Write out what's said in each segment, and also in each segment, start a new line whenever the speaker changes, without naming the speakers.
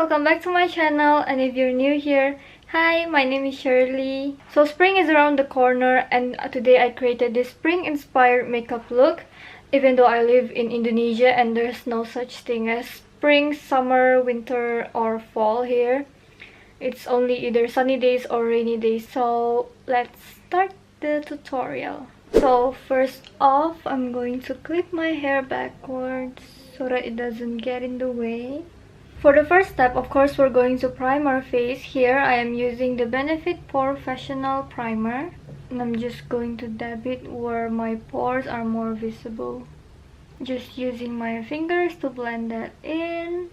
welcome back to my channel, and if you're new here, hi, my name is Sherly. So spring is around the corner, and today I created this spring inspired makeup look. Even though I live in Indonesia and there's no such thing as spring, summer, winter or fall here. It's only either sunny days or rainy days. So let's start the tutorial. So first off, I'm going to clip my hair backwards so that it doesn't get in the way. For the first step, of course, we're going to prime our face. Here I am using the Benefit Porefessional primer, and I'm just going to dab it where my pores are more visible. Just using my fingers to blend that in.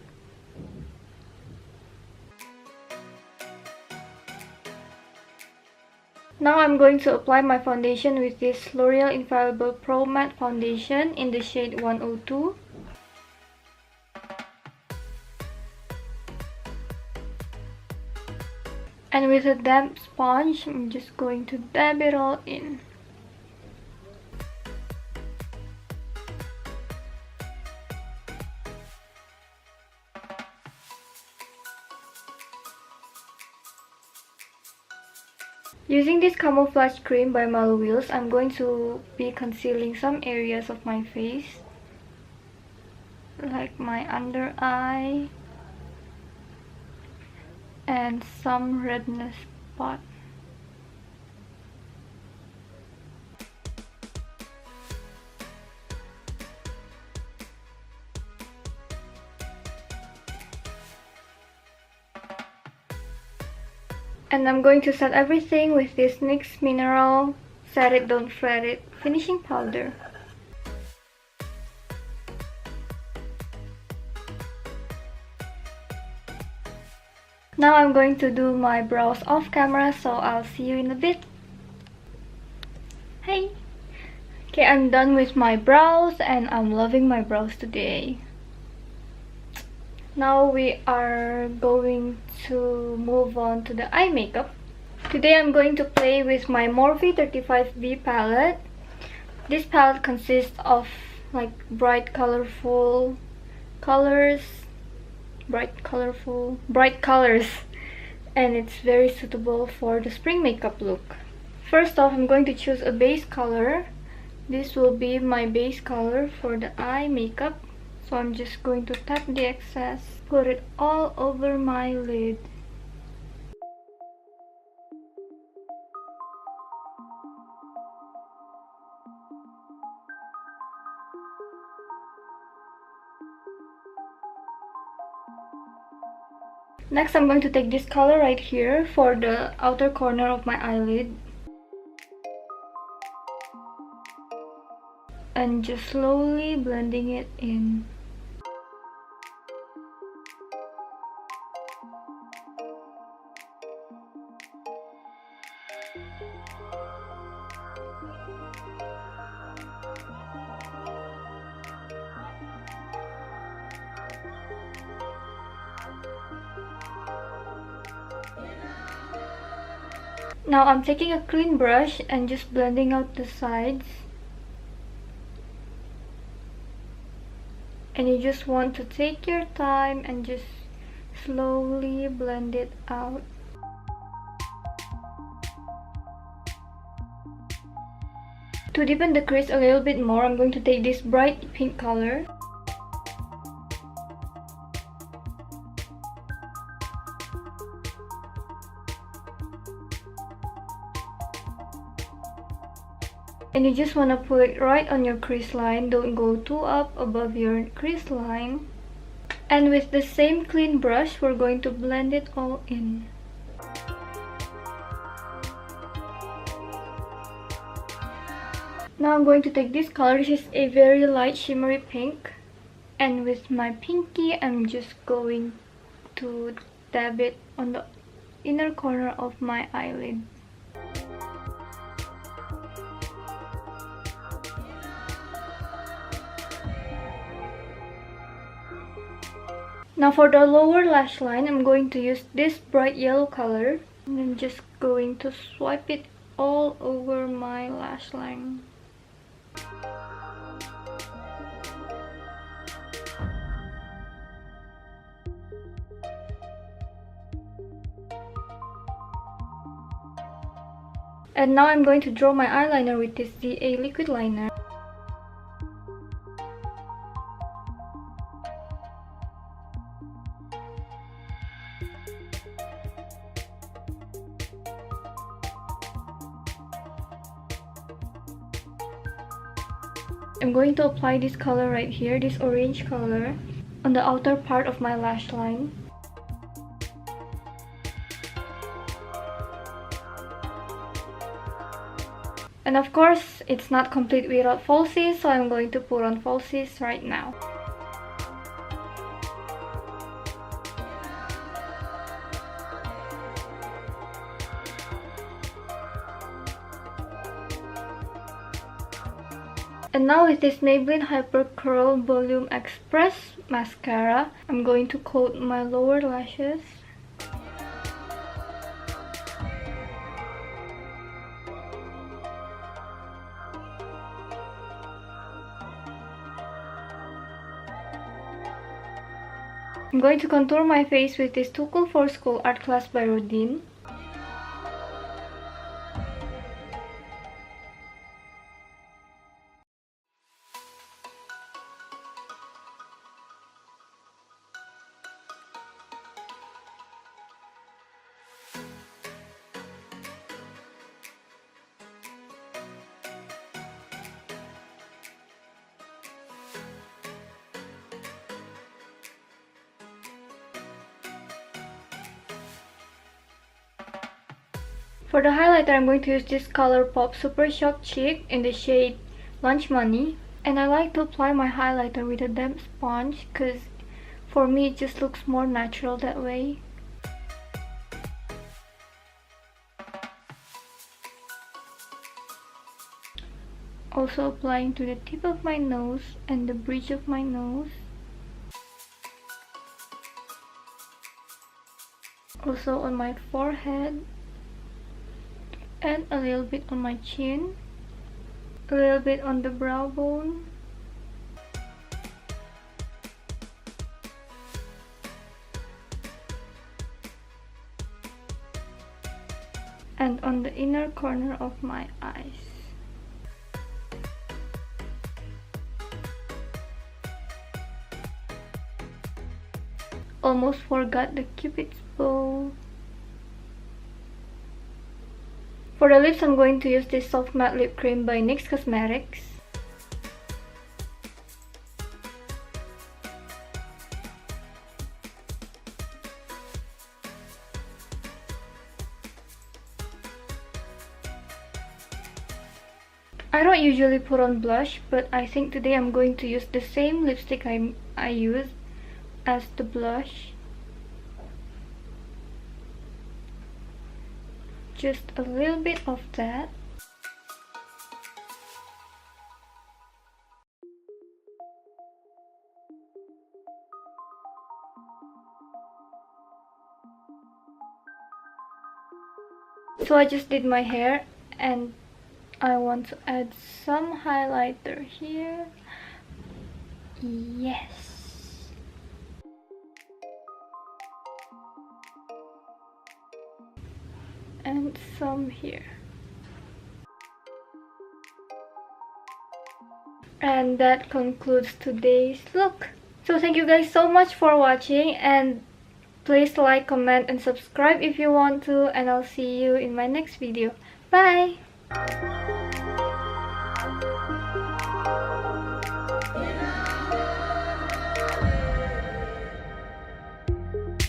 Now I'm going to apply my foundation with this L'Oreal Infallible Pro Matte Foundation in the shade 102. And with a damp sponge, I'm just going to dab it all in. Using this Camouflage cream by Malu Wilz, I'm going to be concealing some areas of my face, like my under eye and some redness spot. And I'm going to set everything with this NYX Mineral Set It Don't Fret It finishing powder. Now I'm going to do my brows off camera, so I'll see you in a bit. Hey! Okay, I'm done with my brows and I'm loving my brows today. Now we are going to move on to the eye makeup. Today I'm going to play with my Morphe 35B palette. This palette consists of like bright colorful colors, bright colors, and it's very suitable for the spring makeup look. First off, I'm going to choose a base color. This will be my base color for the eye makeup. So I'm just going to tap the excess, put it all over my lid. Next, I'm going to take this color right here for the outer corner of my eyelid. And just slowly blending it in. Now I'm taking a clean brush and just blending out the sides. And you just want to take your time and just slowly blend it out. To deepen the crease a little bit more, I'm going to take this bright pink color. And you just want to put it right on your crease line. Don't go too up above your crease line. And with the same clean brush, we're going to blend it all in. Now I'm going to take this color. This is a very light shimmery pink. And with my pinky, I'm just going to dab it on the inner corner of my eyelid. Now for the lower lash line, I'm going to use this bright yellow color. And I'm just going to swipe it all over my lash line. And now I'm going to draw my eyeliner with this ZA liquid liner. I'm going to apply this color right here, this orange color, on the outer part of my lash line. And of course, it's not complete without falsies, so I'm going to put on falsies right now. And now with this Maybelline Hyper Curl Volume Express mascara, I'm going to coat my lower lashes. I'm going to contour my face with this Too Cool for School Artclass by Rodin. For the highlighter, I'm going to use this Colourpop Supershock Cheek in the shade Lunch Money. And I like to apply my highlighter with a damp sponge because for me it just looks more natural that way. Also applying to the tip of my nose and the bridge of my nose. Also on my forehead. And a little bit on my chin, a little bit on the brow bone, and on the inner corner of my eyes. Almost forgot the Cupid's bow. For the lips, I'm going to use this Soft Matte Lip Cream by NYX Cosmetics. I don't usually put on blush, but I think today I'm going to use the same lipstick I use as the blush. Just a little bit of that. So I just did my hair and I want to add some highlighter here. Yes. And some here. And that concludes today's look. So thank you guys so much for watching, and please like, comment and subscribe if you want to, and I'll see you in my next video. Bye!